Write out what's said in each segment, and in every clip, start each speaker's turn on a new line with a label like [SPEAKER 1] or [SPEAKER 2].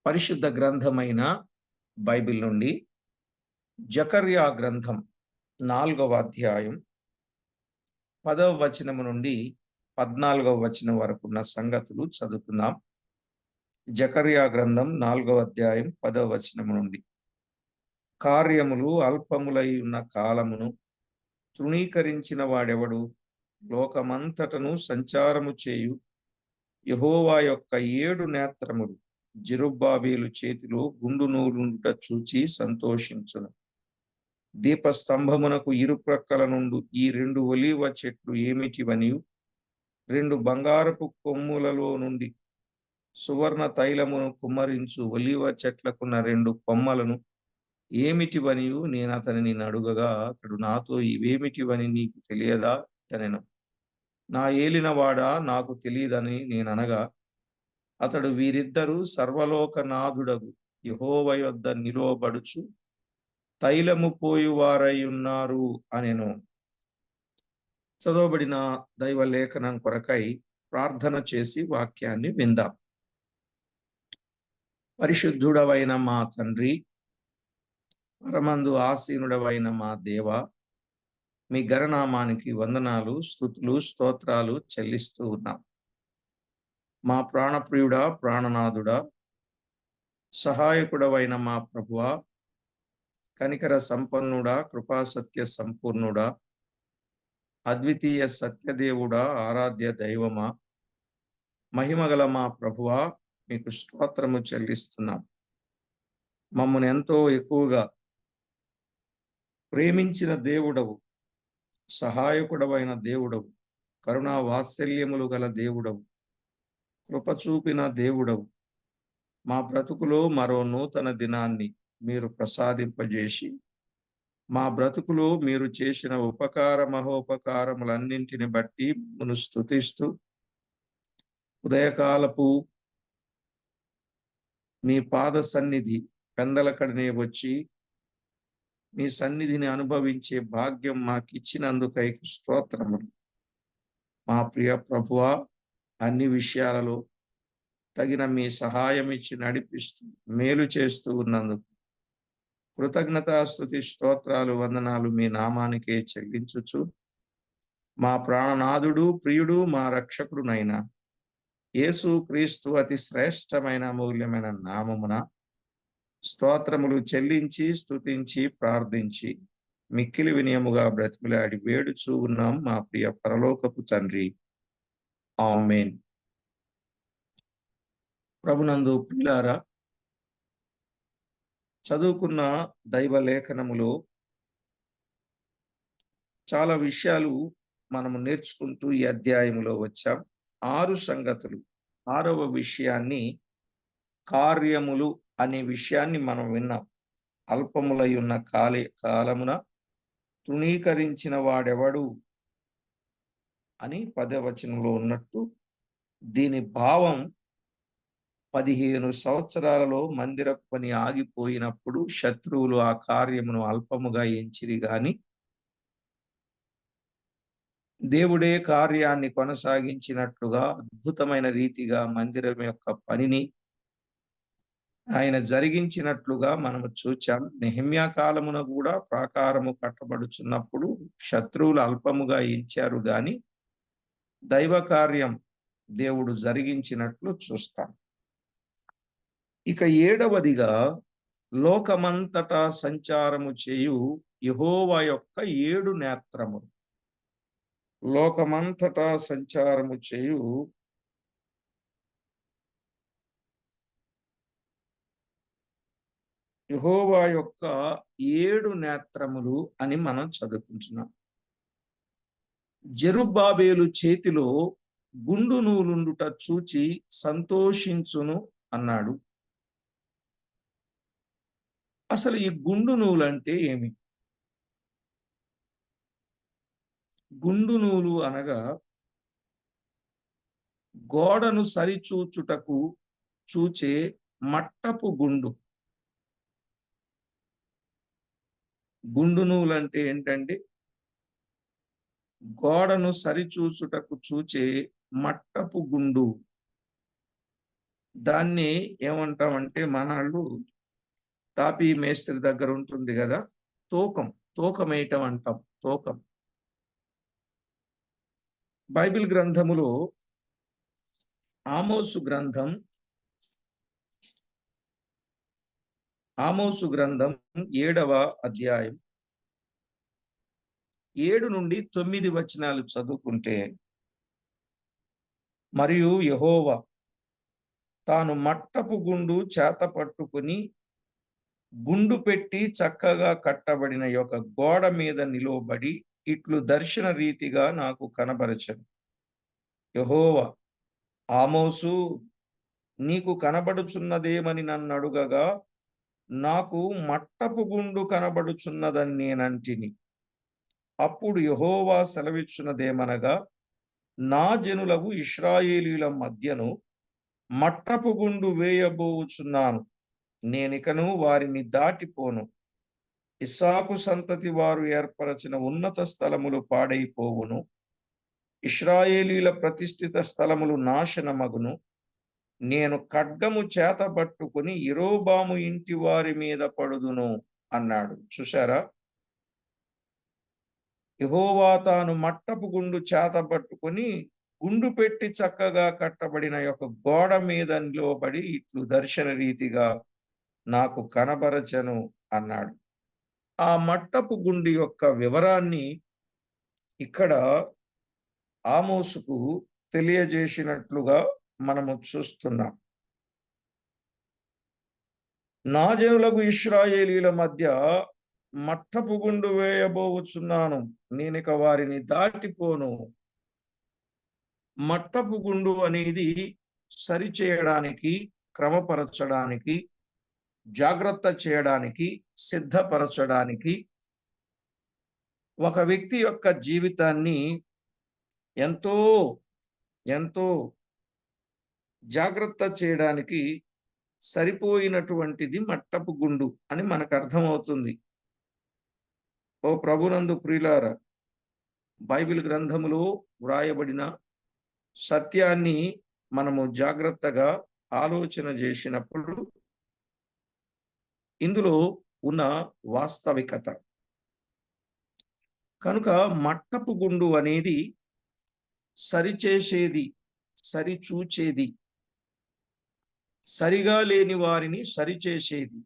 [SPEAKER 1] పరిశుద్ధ గ్రంథమైన బైబిల్ నుండి జకర్యా గ్రంథం 4వ అధ్యాయం 10వ వచనము నుండి 14వ వచనం వరకు ఉన్న సంగతులు చదువుకుందాం. జకర్యా గ్రంథం 4వ అధ్యాయం 10వ వచనము నుండి. కార్యములు అల్పములై ఉన్న కాలమును తృణీకరించిన వాడెవడు? లోకమంతటను సంచారము చేయు యెహోవా యొక్క 7 నేత్రములు జెరుబ్బాబెలు చేతిలో గుండు నూలుండుట చూచి సంతోషించును. దీపస్తంభమునకు ఇరుప్రక్కల నుండి ఈ 2 ఒలీవ చెట్లు ఏమిటివనియు, 2 బంగారపు కొమ్ములలో నుండి సువర్ణ తైలమును కుమ్మరించు ఒలీవ చెట్లకున్న 2 కొమ్మలను ఏమిటివనియు నేను అతనిని అడుగగా, అతడు నాతో, ఇవేమిటివని నీకు తెలియదా అనెను. నా ఏలినవాడా, నాకు తెలియదని నేననగా, అతడు, వీరిద్దరూ సర్వలోకనాథుడగు యెహోవా యొద్ద నిలువబడుచు తైలము పోయువారై ఉన్నారు అనెను. చదవబడిన దైవ లేఖనం కొరకై ప్రార్థన చేసి వాక్యాన్ని విందాం. పరిశుద్ధుడవైన మా తండ్రి, పరమందు ఆసీనుడవైన మా దేవ, మీ ఘననామానికి వందనాలు, స్తుతులు, స్తోత్రాలు చెల్లిస్తూ ఉన్నాం. మా ప్రాణప్రియుడా, ప్రాణనాథుడా, సహాయకుడవైన మా ప్రభువా, కనికర సంపన్నుడా, కృపాసత్య సంపూర్ణుడా, అద్వితీయ సత్యదేవుడా, ఆరాధ్య దైవమా, మహిమగల మా ప్రభువా, మీకు స్తోత్రము చెల్లిస్తున్నాం. మమ్మల్ని ఎంతో ఎక్కువగా ప్రేమించిన దేవుడవు, సహాయకుడవైన దేవుడవు, కరుణా వాత్సల్యములు గల దేవుడవు, కృపచూపిన దేవుడవు. మా బ్రతుకులో మరో నూతన దినాన్ని మీరు ప్రసాదింపజేసి, మా బ్రతుకులో మీరు చేసిన ఉపకార మహోపకారములన్నింటిని బట్టి మిమ్మల్ని స్తుతిస్తూ, ఉదయకాలపు మీ పాద సన్నిధి పెందలకడనే వచ్చి మీ సన్నిధిని అనుభవించే భాగ్యం మాకిచ్చినందుకై స్తోత్రములు. మా ప్రియ ప్రభువా, అన్ని విషయాలలో తగిన మీ సహాయం ఇచ్చి నడిపిస్తూ మేలు చేస్తూ ఉన్నందుకు కృతజ్ఞతాస్తుతి స్తోత్రాలు వందనాలు మీ నామానికే చెల్లించుచు, మా ప్రాణనాథుడు, ప్రియుడు, మా రక్షకుడునైన యేసు క్రీస్తు అతి శ్రేష్టమైన అమూల్యమైన నామమున స్తోత్రములు చెల్లించి స్తుతించి ప్రార్థించి మిక్కిలి వినయముగా బ్రతిమిలాడి వేడుచూ ఉన్నాం మా ప్రియ పరలోకపు తండ్రి. ఆమేన్. ప్రభునందు ప్రియులారా, చదువుకున్న దైవ లేఖనములో చాలా విషయాలు మనము నేర్చుకుంటూ ఈ అధ్యాయంలో వచ్చాం. 6 సంగతులు. 6వ విషయాన్ని కార్యములు అనే విషయాన్ని మనం విన్నాం. అల్పములై ఉన్న కాలమున తృణీకరించిన వాడెవడు అని 10వ వచనంలో ఉన్నట్టు, దీని భావం 15 సంవత్సరాలలో మందిరపు పని ఆగిపోయినప్పుడు శత్రువులు ఆ కార్యమును అల్పముగా ఎంచిరి గాని దేవుడే కార్యాన్ని కొనసాగించినట్లుగా అద్భుతమైన రీతిగా మందిరం యొక్క పనిని ఆయన జరిగించినట్లుగా మనము చూచాం. నెహెమ్యా కాలమున కూడా ప్రాకారము కట్టబడుచున్నప్పుడు శత్రువులు అల్పముగా ఎంచారు గాని దైవ కార్యం దేవుడు జరిగించినట్లు చూస్తాం. ఇక 7వదిగా లోకమంతటా సంచారము చేయు యెహోవా యొక్క 7 నేత్రములు. లోకమంతటా సంచారము చేయు యెహోవా యొక్క 7 నేత్రములు అని మనం చదువుకుంటున్నాం. జెరుబ్బాబెలు చేతిలో గుండు నూలుండుట చూచి సంతోషించును అన్నాడు. అసలు ఈ గుండు నూలు అంటే ఏమి? గుండు నూలు అనగా గోడను సరిచూచుటకు చూచే మట్టపు గుండు. గుండు నూలు అంటే ఏంటంటే గోడను సరిచూచుటకు చూచే మట్టపు గుండు. దాన్ని ఏమంటామంటే మనళ్ళు తాపీ మేస్త్రి దగ్గర ఉంటుంది కదా, తూకం. తూకం వేయటం అంటాం. తూకం. బైబిల్ గ్రంథములో ఆమోసు గ్రంథం 7వ అధ్యాయం 7 నుండి 9 వచనాలు చదువుకుంటే, మరియు యెహోవా తాను మట్టపు గుండు చేత పట్టుకుని గుండు పెట్టి చక్కగా కట్టబడిన ఒక గోడ మీద నిలువబడి ఇట్లు దర్శన రీతిగా నాకు కనబరచెను. యెహోవా, ఆమోసు, నీకు కనబడుచున్నదేమని నన్ను అడుగగా, నాకు మట్టపు గుండు కనబడుచున్నదని నేనంటిని. అప్పుడు యెహోవా సెలవిచ్చున్నదేమనగా, నా జనులకు ఇశ్రాయేలీయుల మధ్యను మట్టపు గుండు వేయబోచున్నాను. నేనికను వారిని దాటిపోను. ఇస్సాకు సంతతి వారు ఏర్పరచిన ఉన్నత స్థలములు పాడైపోవును. ఇశ్రాయేలీయుల ప్రతిష్ఠిత స్థలములు నాశనమగును. నేను ఖడ్గము చేతబట్టుకుని యరొబాము ఇంటి వారి మీద పడుదును అన్నాడు. చూశారా? యెహోవా తాను మట్టపు గుండు చేతబట్టుకుని గుండు పెట్టి చక్కగా కట్టబడిన ఒక గోడ మీద నిలువబడి ఇట్లు దర్శన రీతిగా నాకు కనబరచెను అన్నాడు. ఆ మట్టపు గుండు యొక్క వివరాన్ని ఇక్కడ ఆమోసుకు తెలియజేసినట్లుగా మనము చూస్తున్నాం. నా జనులకు ఇశ్రాయేలీయుల మధ్య మట్టపు గుండు వేయబోచున్నాను. నేనిక వారిని దాటిపోను. మట్టపు గుండు అనేది సరిచేయడానికి, క్రమపరచడానికి, జాగ్రత్త చేయడానికి, సిద్ధపరచడానికి, ఒక వ్యక్తి యొక్క జీవితాన్ని ఎంతో ఎంతో జాగ్రత్త చేయడానికి సరిపోయినటువంటిది మట్టపు గుండు అని మనకు అర్థమవుతుంది. ఓ ప్రభునందు ప్రియులారా, బైబిల్ గ్రంథములో వ్రాయబడిన సత్యాన్ని మనము జాగ్రత్తగా ఆలోచన చేసినప్పుడు ఇందులో ఉన్న వాస్తవికత. కనుక మట్టపు గుండు అనేది సరిచేసేది, సరిచూచేది, సరిగా లేని వారిని సరిచేసేది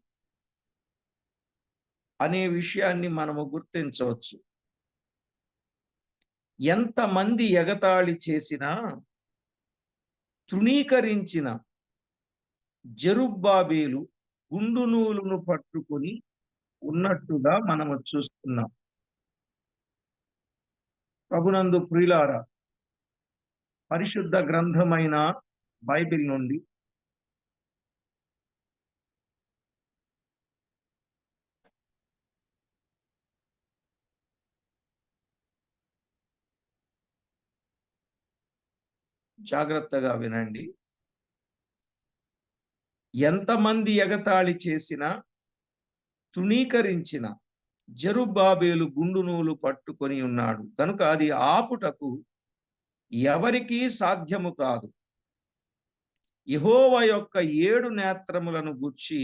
[SPEAKER 1] అనే విషయాన్ని మనము గుర్తించవచ్చు. ఎంతమంది ఎగతాళి చేసినా తృణీకరించిన జెరుబ్బాబేలు గుండు నూలును పట్టుకుని ఉన్నట్టుగా మనము చూస్తున్నాం. ప్రభునందు ప్రియులారా, పరిశుద్ధ గ్రంథమైన బైబిల్ నుండి జాగ్రత్తగా వినండి. ఎంతమంది ఎగతాళి చేసినా తృణీకరించిన జెరుబ్బాబేలు గుండు నూలు పట్టుకొని ఉన్నాడు. కనుక అది ఆపుటకు ఎవరికీ సాధ్యము కాదు. యెహోవా యొక్క 7 నేత్రములను గూర్చి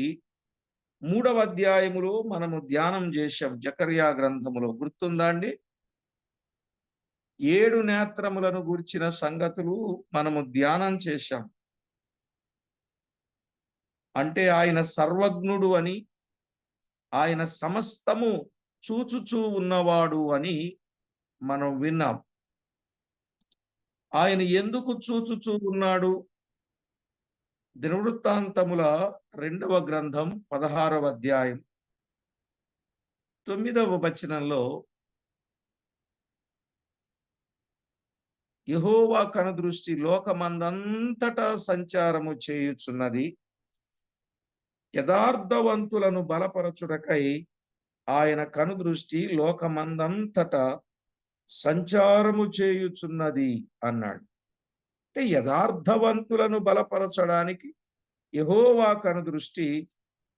[SPEAKER 1] 3వ అధ్యాయములో మనము ధ్యానం చేశాం. జకర్యా గ్రంథములో గుర్తుందా అండి? 7 నేత్రములను గూర్చిన సంగతులు మనము ధ్యానం చేశాం. అంటే ఆయన సర్వజ్ఞుడు అని, ఆయన సమస్తము చూచుచూ ఉన్నవాడు అని మనం విన్నాం. ఆయన ఎందుకు చూచుచూ ఉన్నాడు? దినవృత్తాంతముల 2వ గ్రంథం 16వ అధ్యాయం 9వ వచనంలో, యెహోవా కనుదృష్టి లోకమందంతటా సంచారము చేయుచున్నది. యథార్థవంతులను బలపరచుటకై ఆయన కనుదృష్టి లోకమందంతటా సంచారము చేయుచున్నది అన్నాడు. అంటే యథార్థవంతులను బలపరచడానికి యెహోవా కనుదృష్టి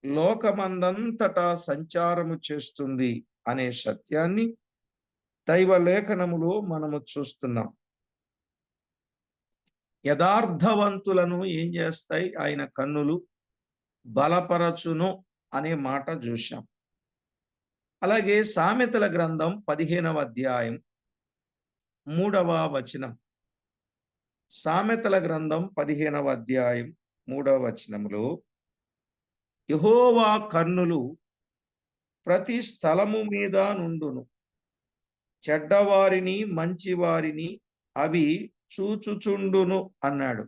[SPEAKER 1] లోకమందంతటా సంచారము చేస్తుంది అనే సత్యాన్ని దైవ లేఖనములో మనము చూస్తున్నాం. యథార్థవంతులను ఏం చేస్తాయి ఆయన కన్నులు? బలపరచును అనే మాట చూశాం. అలాగే సామెతల గ్రంథం 15వ అధ్యాయం 3వ వచనం. సామెతల గ్రంథం 15వ అధ్యాయం 3వ వచనములో, యెహోవా కన్నులు ప్రతి స్థలము మీద నుండును, చెడ్డవారిని మంచివారిని అవి చూచుచుండును అన్నాడు.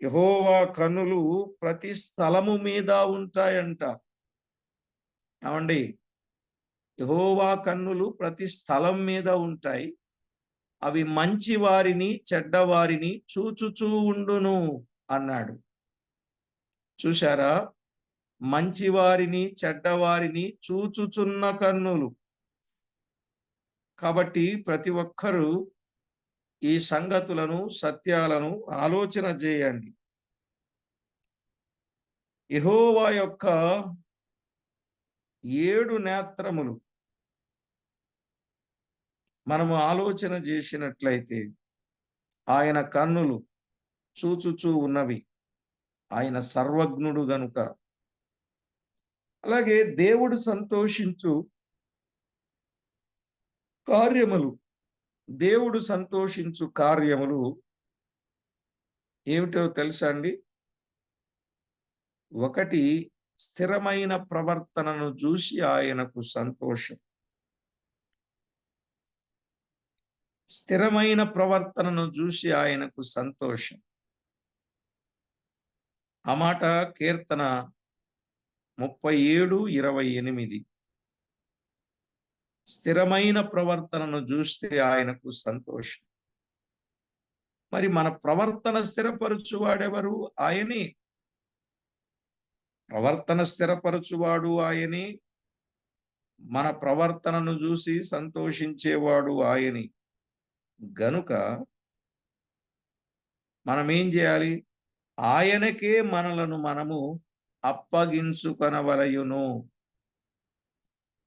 [SPEAKER 1] యెహోవా కన్నులు ప్రతి స్థలము మీద ఉంటాయంట. ఏమండి? యెహోవా కన్నులు ప్రతి స్థలం మీద ఉంటాయి. అవి మంచి వారిని చెడ్డవారిని చూచుచూ ఉండును అన్నాడు. చూశారా? మంచివారిని చెడ్డవారిని చూచుచున్న కన్నులు. కాబట్టి ప్రతి ఒక్కరూ ఈ సంగతులను సత్యాలను ఆలోచన చేయండి. యెహోవా యొక్క 7 నేత్రములు మనము ఆలోచన చేసినట్లయితే ఆయన కన్నులు చూచుచూ ఉన్నవి. ఆయన సర్వజ్ఞుడు గనుక. అలాగే దేవుడు సంతోషించు కార్యములు, దేవుడు సంతోషించు కార్యములు ఏమిటో తెలుసా అండి? ఒకటి, స్థిరమైన ప్రవర్తనను చూసి ఆయనకు సంతోషం. స్థిరమైన ప్రవర్తనను చూసి ఆయనకు సంతోషం. ఆ మాట కీర్తన 37:28. స్థిరమైన ప్రవర్తనను చూస్తే ఆయనకు సంతోషం. మరి మన ప్రవర్తన స్థిరపరచువాడెవరు? ఆయనే. ప్రవర్తన స్థిరపరచువాడు ఆయనే. మన ప్రవర్తనను చూసి సంతోషించేవాడు ఆయనే. గనుక మనం ఏం చేయాలి? ఆయనకే మనలను మనము అప్పగించుకొనవలయును.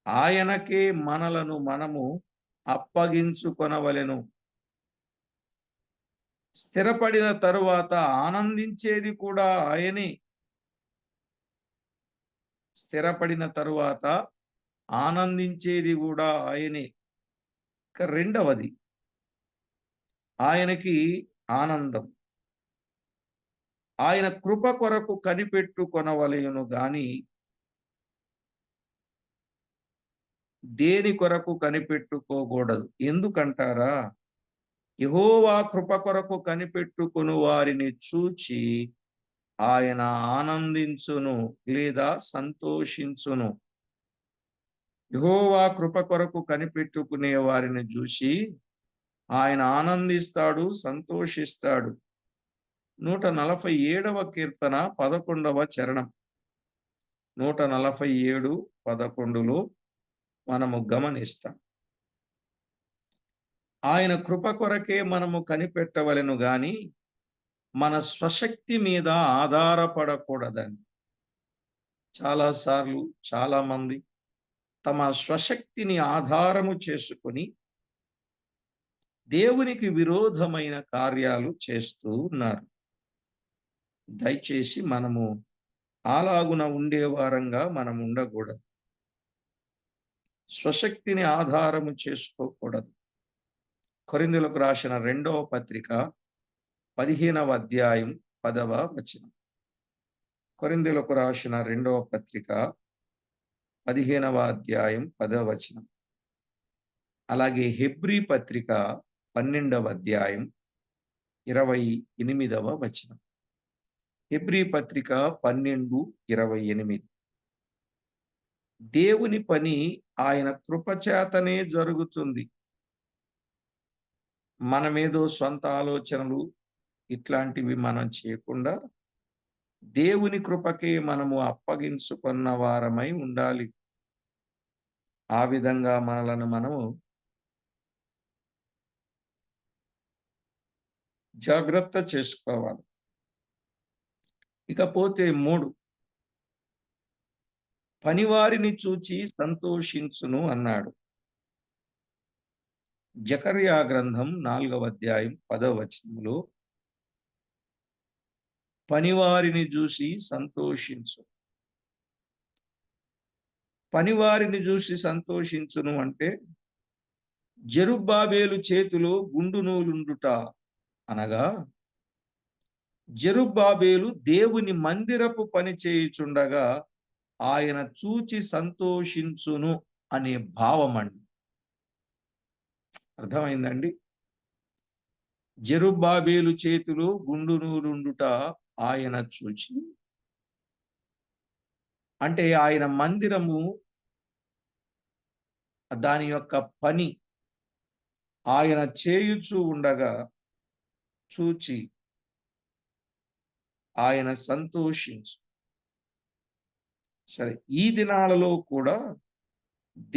[SPEAKER 1] ఆయనకే మనలను మనము అప్పగించుకొనవలెను. స్థిరపడిన తరువాత ఆనందించేది కూడా ఆయనే. స్థిరపడిన తరువాత ఆనందించేది కూడా ఆయనే. ఇక రెండవది, ఆయనకి ఆనందం. ఆయన కృప కొరకు కనిపెట్టుకొనవలెను గాని దేని కొరకు కనిపెట్టుకోకూడదు. ఎందుకంటారా? యెహోవా కృప కొరకు కనిపెట్టుకొను వారిని చూచి ఆయన ఆనందించును లేదా సంతోషించును. యెహోవా కృప కొరకు కనిపెట్టుకునే వారిని చూసి ఆయన ఆనందిస్తాడు, సంతోషిస్తాడు. 147వ కీర్తన 11వ చరణం. 147:11లో మనము గమనిస్తాం. ఆయన కృప కొరకే మనము కనిపెట్టవలెను గాని మన స్వశక్తి మీద ఆధారపడకూడదని. చాలాసార్లు చాలామంది తమ స్వశక్తిని ఆధారము చేసుకొని దేవునికి విరోధమైన కార్యాలు చేస్తూ ఉన్నారు. దయచేసి మనము అలాగున ఉండేవారంగా మనం ఉండకూడదు. స్వశక్తిని ఆధారము చేసుకోకూడదు. కొరింథీయులకు రాసిన 2వ పత్రిక 15వ అధ్యాయం 10వ వచనం. కొరింథీయులకు రాసిన 2వ పత్రిక 15వ అధ్యాయం 10వ వచనం. అలాగే హెబ్రీ పత్రిక 12వ అధ్యాయం 28వ వచనం. హెబ్రీ పత్రిక 12:28. దేవుని పని ఆయన కృపచేతనే జరుగుతుంది. మనమేదో సొంత ఆలోచనలు ఇట్లాంటివి మనం చేయకుండా దేవుని కృపకే మనము అప్పగించుకున్న వారమై ఉండాలి. ఆ విధంగా మనలను మనము జాగ్రత్త చేసుకోవాలి. ఇకపోతే 3, పనివారిని చూచి సంతోషించును అన్నాడు. జకర్యా గ్రంథం 4వ అధ్యాయం 10వ వచనములో, పనివారిని చూసి సంతోషించు. పనివారిని చూసి సంతోషించును అంటే, జెరుబ్బాబేలు చేతిలో గుండు నూలుండుట అనగా, జెరుబ్బాబేలు దేవుని మందిరపు పని చేయుచుండగా ఆయన చూచి సంతోషించును అనే భావమండి. అర్థమైందండి? జెరుబ్బాబేలు చేతిలో గుండు నూలుండుట ఆయన చూచి, అంటే ఆయన మందిరము దాని యొక్క పని ఆయన చేయుచూ ఉండగా చూచి ఆయన సంతోషించు. సరే, ఈ దినాలలో కూడా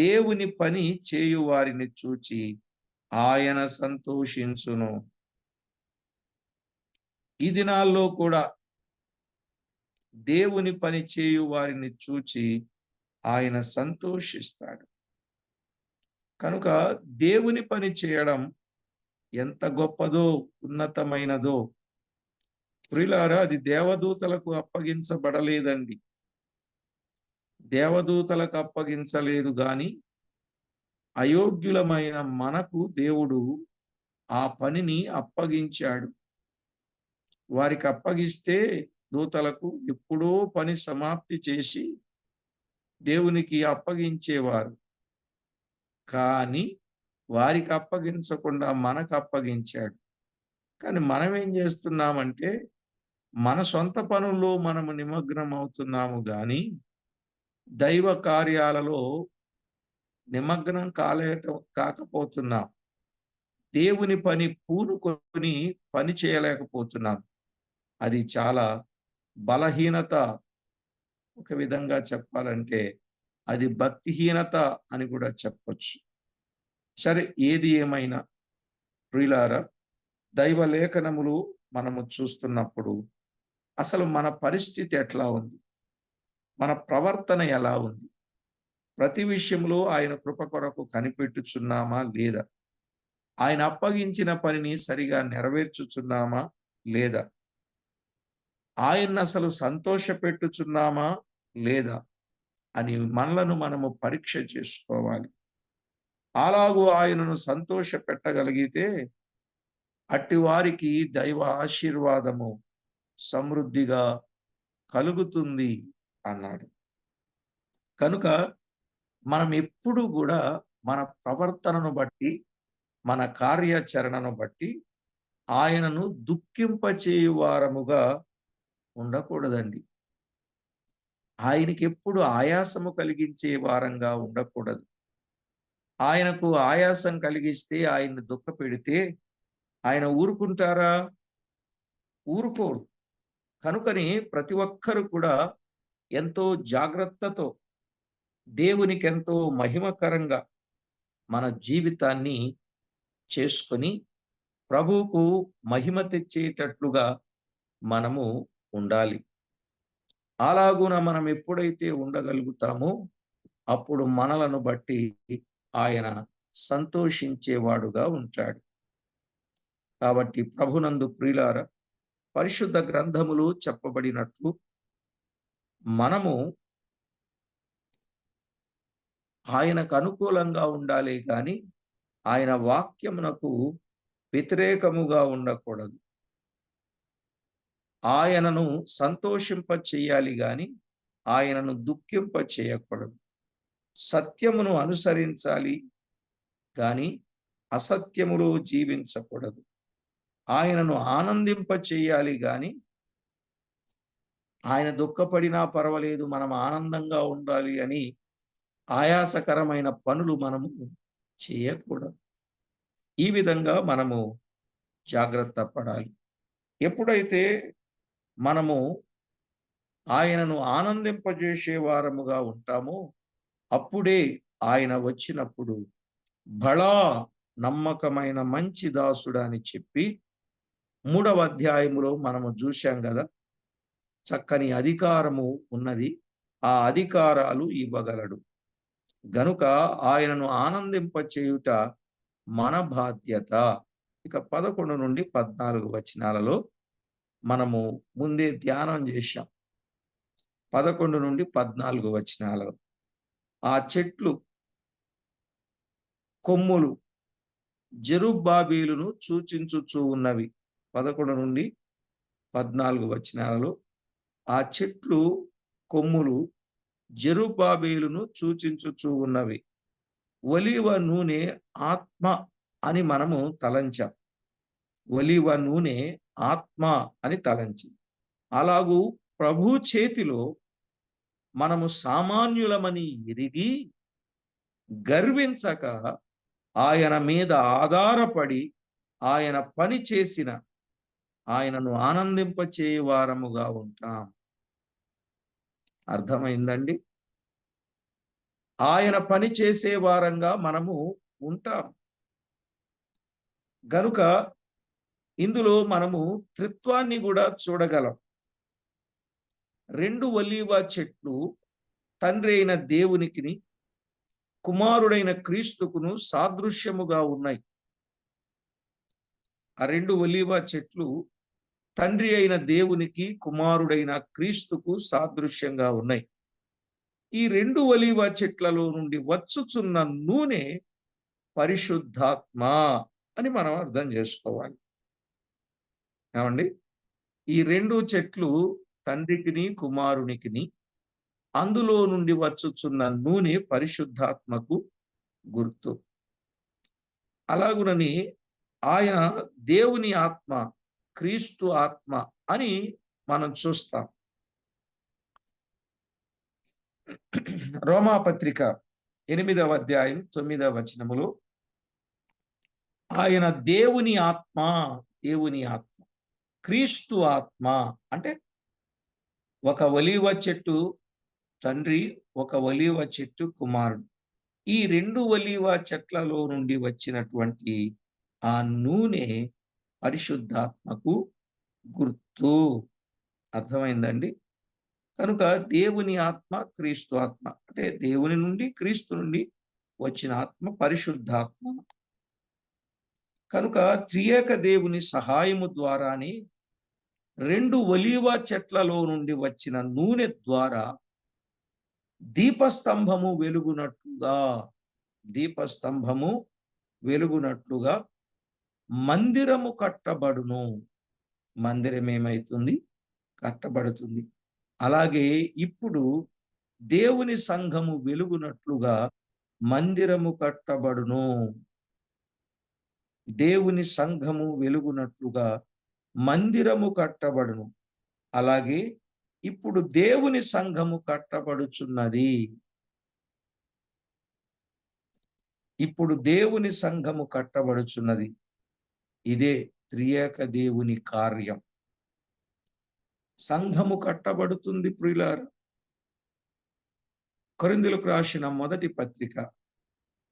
[SPEAKER 1] దేవుని పని చేయు వారిని చూచి ఆయన సంతోషించును. ఈ దినాల్లో కూడా దేవుని పని చేయు వారిని చూచి ఆయన సంతోషిస్తాడు. కనుక దేవుని పని చేయడం ఎంత గొప్పదో, ఉన్నతమైనదో ప్రియులారా, అది దేవదూతలకు అప్పగించబడలేదండి. దేవదూతలకు అప్పగించలేదు గాని అయోగ్యులమైన మనకు దేవుడు ఆ పనిని అప్పగించాడు. వారికి అప్పగిస్తే దూతలకు ఎప్పుడో పని సమాప్తి చేసి దేవునికి అప్పగించేవారు. కానీ వారికి అప్పగించకుండా మనకు అప్పగించాడు. కానీ మనం ఏం చేస్తున్నామంటే, మన సొంత పనుల్లో మనము నిమగ్నం అవుతున్నాము గాని దైవ కార్యాలలో నిమగ్నం కాకపోతున్నాం. దేవుని పని పూనుకొని పని చేయలేకపోతున్నాం. అది చాలా బలహీనత. ఒక విధంగా చెప్పాలంటే అది భక్తిహీనత అని కూడా చెప్పొచ్చు. సరే, ఏది ఏమైనా ప్రియులారా, దైవ లేఖనములు మనము చూస్తున్నప్పుడు అసలు మన పరిస్థితి ఎట్లా ఉంది, మన ప్రవర్తన ఎలా ఉంది, ప్రతి విషయంలో ఆయన కృప కొరకు కనిపెట్టుచున్నామా లేదా, ఆయన అప్పగించిన పనిని సరిగా నెరవేర్చుచున్నామా లేదా, ఆయన్ని అసలు సంతోష పెట్టుచున్నామా లేదా అని మనలను మనము పరీక్ష చేసుకోవాలి. అలాగూ ఆయనను సంతోష పెట్టగలిగితే అట్టి వారికి దైవ ఆశీర్వాదము సమృద్ధిగా కలుగుతుంది అన్నాడు. కనుక మనం ఎప్పుడు కూడా మన ప్రవర్తనను బట్టి, మన కార్యాచరణను బట్టి ఆయనను దుఃఖింపచేయు వారముగా ఉండకూడదండి. ఆయనకి ఎప్పుడు ఆయాసము కలిగించే వారంగా ఉండకూడదు. ఆయనకు ఆయాసం కలిగిస్తే, ఆయన్ని దుఃఖపెడితే ఆయన ఊరుకుంటారా? ఊరుకోడు. కనుకని ప్రతి ఒక్కరు కూడా ఎంతో జాగ్రత్తతో, దేవునికి ఎంతో మహిమకరంగా మన జీవితాన్ని చేసుకొని ప్రభువుకు మహిమ తెచ్చేటట్లుగా మనము ఉండాలి. అలాగున మనం ఎప్పుడైతే ఉండగలుగుతామో అప్పుడు మనలను బట్టి ఆయన సంతోషించేవాడుగా ఉంటాడు. కాబట్టి ప్రభునందు ప్రియులారా, పరిశుద్ధ గ్రంథములు చెప్పబడినట్లు మనము ఆయనకు అనుకూలంగా ఉండాలి కానీ ఆయన వాక్యమునకు వ్యతిరేకముగా ఉండకూడదు. ఆయనను సంతోషింప చేయాలి గాని ఆయనను దుఃఖింప చేయకూడదు. సత్యమును అనుసరించాలి కానీ అసత్యములో జీవించకూడదు. ఆయనను ఆనందింప చేయాలి గాని ఆయన దుఃఖపడినా పర్వాలేదు, మనం ఆనందంగా ఉండాలి అని ఆయాసకరమైన పనులు మనము చేయకూడదు. ఈ విధంగా మనము జాగ్రత్త పడాలి. ఎప్పుడైతే మనము ఆయనను ఆనందింపజేసే వారముగా ఉంటామో అప్పుడే ఆయన వచ్చినప్పుడు బళా నమ్మకమైన మంచి దాసుడా అని చెప్పి 3వ అధ్యాయములో మనము చూశాం కదా, చక్కని అధికారము ఉన్నది, ఆ అధికారాలు ఇవ్వగలడు. గనుక ఆయనను ఆనందింపచేయుట మన బాధ్యత. ఇక 11 నుండి 14 వచనాలలో మనము ముందే ధ్యానం చేశాం. 11 నుండి 14 వచనాలలో ఆ చెట్లు కొమ్ములు జెరుబ్బాబెలును సూచించుచూ ఉన్నవి. 11 నుండి 14 వచనాలలో ఆ చెట్లు కొమ్ములు జెరుబ్బాబెలును సూచించుచూ ఉన్నవి. ఒలీవ నూనె ఆత్మ అని మనము తలంచాం. ఒలీవ నూనె ఆత్మ అని తలంచి, అలాగూ ప్రభు చేతిలో మనము సామాన్యులమని ఎరిగి గర్వించక ఆయన మీద ఆధారపడి ఆయన పని చేసిన ఆయనను ఆనందింపచేయువారముగా ఉంటాం. అర్థమైందండి? ఆయన పని చేసే వారంగా మనము ఉంటాం. గనుక ఇందులో మనము త్రిత్వాన్ని కూడా చూడగలం. 2 ఒలీవ చెట్లు తండ్రి అయిన దేవునికిని కుమారుడైన క్రీస్తుకును సాదృశ్యముగా ఉన్నాయి. ఆ 2 ఒలీవ చెట్లు తండ్రి అయిన దేవునికి కుమారుడైన క్రీస్తుకు సాదృశ్యంగా ఉన్నాయి. ఈ 2 ఒలీవ చెట్లలో నుండి వచ్చుచున్న నూనె పరిశుద్ధాత్మ అని మనం అర్థం చేసుకోవాలి. ఏమండి? ఈ 2 చెట్లు తండ్రికిని కుమారునికిని, అందులో నుండి వచ్చుచున్న నూనె పరిశుద్ధాత్మకు గుర్తు. అలాగునని ఆయన దేవుని ఆత్మ, క్రీస్తు ఆత్మ అని మనం చూస్తాం. రోమాపత్రిక 8వ అధ్యాయం 9వ వచనములో ఆయన దేవుని ఆత్మ, దేవుని ఆత్మ, క్రీస్తు ఆత్మ అంటే ఒక ఒలీవ చెట్టు తండ్రి, ఒక ఒలీవ చెట్టు కుమారుడు. ఈ 2 ఒలీవ చెట్లలో నుండి వచ్చినటువంటి ఆ నూనె పరిశుద్ధాత్మకు గుర్తు. అర్థమైందండి? కనుక దేవుని ఆత్మ, క్రీస్తు ఆత్మ అంటే దేవుని నుండి క్రీస్తు నుండి వచ్చిన ఆత్మ పరిశుద్ధాత్మ. కనుక త్రియేక దేవుని సహాయము ద్వారానే 2 ఒలీవ చెట్లలో నుండి వచ్చిన నూనె ద్వారా దీపస్తంభము వెలుగునట్లుగా, దీపస్తంభము వెలుగునట్లుగా మందిరము కట్టబడును. మందిరం ఏమైతుంది? కట్టబడుతుంది. అలాగే ఇప్పుడు దేవుని సంఘము వెలుగునట్లుగా మందిరము కట్టబడును. దేవుని సంఘము వెలుగునట్లుగా మందిరము కట్టబడును. అలాగే ఇప్పుడు దేవుని సంఘము కట్టబడుచున్నది. ఇప్పుడు దేవుని సంఘము కట్టబడుచున్నది. ఇదే త్రియేక దేవుని కార్యం. సంఘము కట్టబడుతుంది ప్రియులారా. కొరింథీయులకు రాసిన మొదటి పత్రిక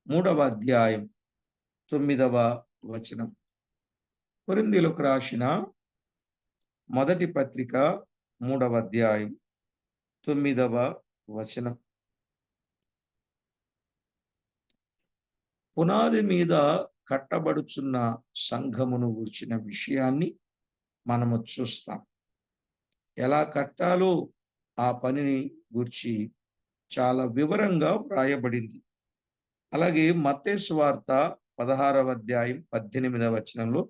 [SPEAKER 1] 3వ అధ్యాయం 9వ వచనం. కొరింథీయులకు రాసిన మొదటి పత్రిక 3వ అధ్యాయం 9వ వచనం. పునాది మీద కట్టబడుచున్న సంఘమును గూర్చిన విషయాన్ని మనము చూస్తాం. ఎలా కట్టాలో ఆ పనిని గూర్చి చాలా వివరంగా వ్రాయబడింది. అలాగే మత్తయి సువార్త 16వ అధ్యాయం 18వ వచనంలో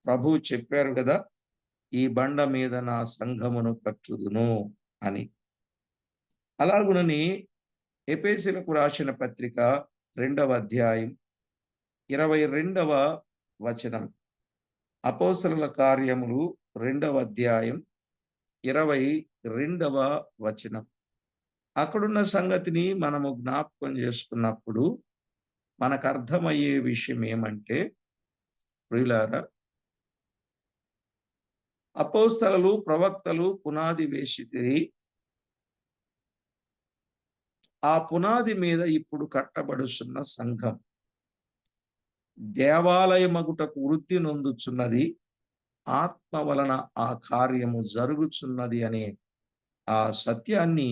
[SPEAKER 1] ప్రభువు చెప్పారు కదా, ఈ బండ మీద నా సంఘమును కట్టుదును అని. అలాగునని ఎఫెసీయులకు రాసిన పత్రిక 2వ అధ్యాయం 22వ వచనం, అపోస్తలుల కార్యములు 2వ అధ్యాయం 22వ వచనం. అక్కడున్న సంగతిని మనము జ్ఞాపకం చేసుకున్నప్పుడు మనకు అర్థమయ్యే విషయం ఏమంటే, ప్రియులారా, అపోస్తలులు ప్రవక్తలు పునాది వేసితిరి. ఆ పునాది మీద ఇప్పుడు కట్టబడుచున్న సంఘం దేవాలయమగుటకు వృద్ధి నొందుచున్నది. ఆత్మ వలన ఆ కార్యము జరుగుచున్నది అనే ఆ సత్యాన్ని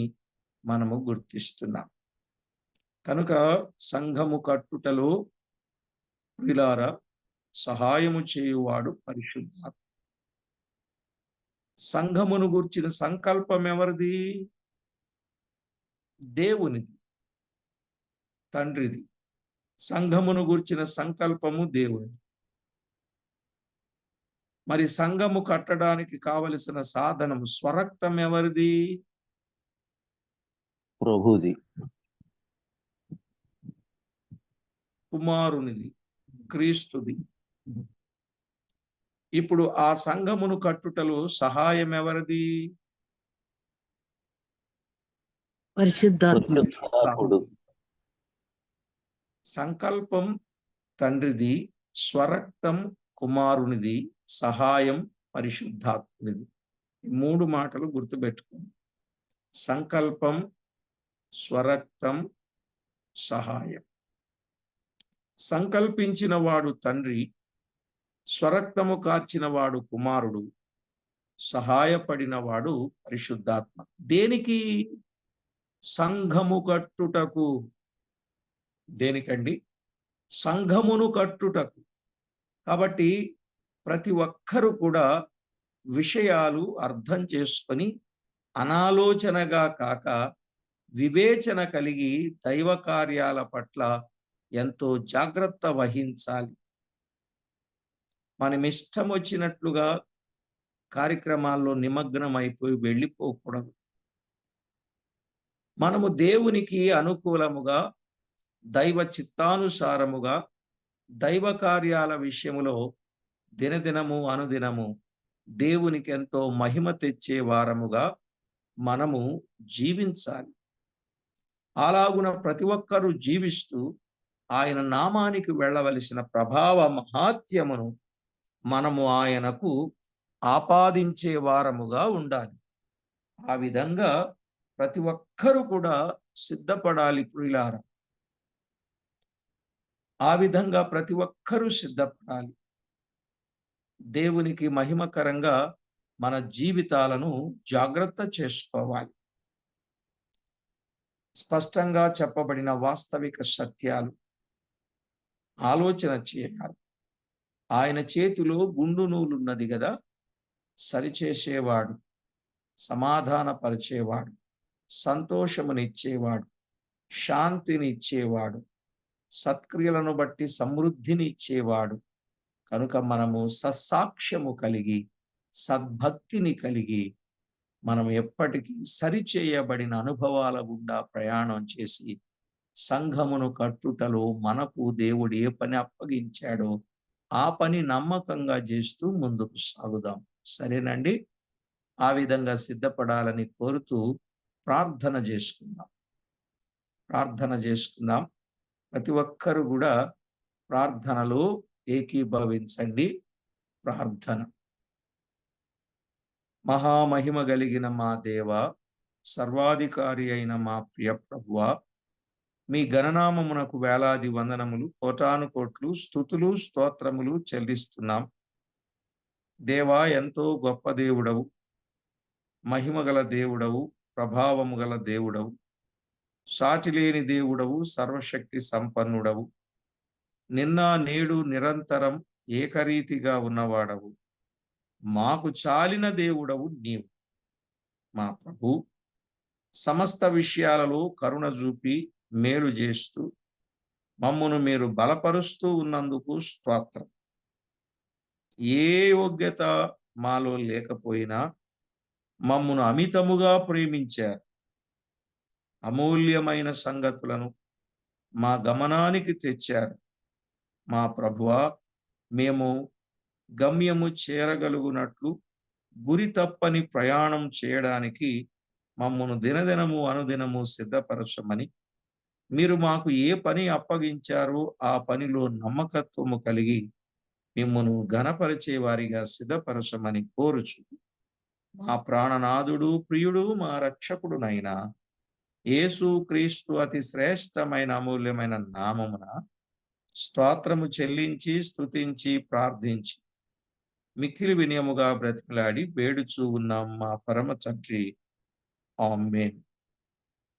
[SPEAKER 1] మనము గుర్తిస్తున్నాం. కనుక సంఘము కట్టుటలో ప్రియులారా, సహాయము చేయువాడు పరిశుద్ధాత్మ. సంఘమును గూర్చిన సంకల్పం ఎవరిది? దేవునిది, తండ్రిది. సంఘమును గూర్చిన సంకల్పము దేవునిది. మరి సంఘము కట్టడానికి కావలసిన సాధనము, స్వరక్తం ఎవరిది?
[SPEAKER 2] ప్రభుది,
[SPEAKER 1] కుమారునిది, క్రీస్తుది. ఇప్పుడు ఆ సంఘమును కట్టుటలో సహాయం ఎవరిది?
[SPEAKER 3] పరిశుద్ధాత్ముడు.
[SPEAKER 1] సంకల్పం తండ్రిది, స్వరక్తం కుమారునిది, సహాయం పరిశుద్ధాత్మునిది. ఈ 3 మాటలు గుర్తుపెట్టుకోండి. సంకల్పం, స్వరక్తం, సహాయం. సంకల్పించిన వాడు తండ్రి, స్వరక్తము కార్చిన వాడు కుమారుడు, సహాయపడిన వాడు పరిశుద్ధాత్మ. దేనికి? సంఘము కట్టుటకు. దేనికండి? సంఘమును కట్టుటకు. కాబట్టి ప్రతి ఒక్కరూ కూడా విషయాలు అర్థం చేసుకొని అనాలోచనగా కాక వివేచన కలిగి దైవ కార్యాల పట్ల ఎంతో జాగ్రత్త వహించాలి. మనం ఇష్టం వచ్చినట్లుగా కార్యక్రమాల్లో నిమగ్నం అయిపోయి వెళ్ళిపోకూడదు. మనము దేవునికి అనుకూలముగా, దైవ చిత్తానుసారముగా దైవ కార్యాల విషయములో దినదినము అనుదినము దేవునికి ఎంతో మహిమ తెచ్చే వారముగా మనము జీవించాలి. అలాగున ప్రతి ఒక్కరూ జీవిస్తూ ఆయన నామానికి వెళ్ళవలసిన ప్రభావ మహాత్యమును మనము ఆయనకు ఆపాదించే వారముగా ఉండాలి. ఆ విధంగా ప్రతి ఒక్కరూ కూడా సిద్ధపడాలి ప్రియులారా. ఆ విధంగా ప్రతి ఒక్కరూ సిద్ధపడాలి. దేవునికి మహిమకరంగా మన జీవితాలను జాగ్రత్త చేసుకోవాలి. స్పష్టంగా చెప్పబడిన వాస్తవిక సత్యాలు ఆలోచన చేయాలి. ఆయన చేతిలో గుండు నూలున్నది కదా, సరిచేసేవాడు, సమాధానపరిచేవాడు, సంతోషమునిచ్చేవాడు, శాంతిని ఇచ్చేవాడు, సత్క్రియలను బట్టి సమృద్ధిని ఇచ్చేవాడు. కనుక మనము సత్సాక్ష్యము కలిగి, సద్భక్తిని కలిగి, మనం ఎప్పటికీ సరిచేయబడిన అనుభవాల గుండా ప్రయాణం చేసి సంఘమును కట్టుటలో మనకు దేవుడు ఏ పని అప్పగించాడో ఆ పని నమ్మకంగా చేస్తూ ముందుకు సాగుదాం. సరేనండి? ఆ విధంగా సిద్ధపడాలని కోరుతూ ప్రార్థన చేసుకుందాం. ప్రతి ఒక్కరు కూడా ప్రార్థనలో ఏకీభవించండి. ప్రార్థన. మహామహిమ కలిగిన మా దేవ, సర్వాధికారి అయిన మా ప్రియ ప్రభువా, మీ గణనామమునకు వేలాది వందనములు, కోటాను కోట్లు స్తుతులు స్తోత్రములు చెల్లిస్తున్నాం. దేవా, ఎంతో గొప్ప దేవుడవు, మహిమగల దేవుడవు, ప్రభావము గల దేవుడవు, సాటిలేని దేవుడవు, సర్వశక్తి సంపన్నుడవు, నిన్న నేడు నిరంతరం ఏకరీతిగా ఉన్నవాడవు, మాకు చాలిన దేవుడవు నీవు. మా ప్రభు, సమస్త విషయాలలో కరుణ చూపి మేలు చేస్తూ మమ్మును మీరు బలపరుస్తూ ఉన్నందుకు స్తోత్రం. ఏ యోగ్యత మాలో లేకపోయినా మమ్మును అమితముగా ప్రేమించారు. అమూల్యమైన సంగతులను మా గమనానికి తెచ్చారు. మా ప్రభువా, మేము గమ్యము చేరగలుగునట్లు గురి తప్పని ప్రయాణం చేయడానికి మమ్మను దినదినము అనుదినము సిద్ధపరచమని, మీరు మాకు ఏ పని అప్పగించారో ఆ పనిలో నమ్మకత్వము కలిగి మిమ్మను ఘనపరిచే వారిగా సిద్ధపరచమని కోరుచు, మా ప్రాణనాథుడు, ప్రియుడు, మా రక్షకుడునైనా యేసు క్రీస్తు అతి శ్రేష్టమైన అమూల్యమైన నామమున స్తోత్రము చెల్లించి స్తుతించి ప్రార్థించి మిక్కిలి వినయముగా బ్రతిమలాడి వేడుచూ ఉన్నాం మా పరమ తండ్రి. ఆమేన్.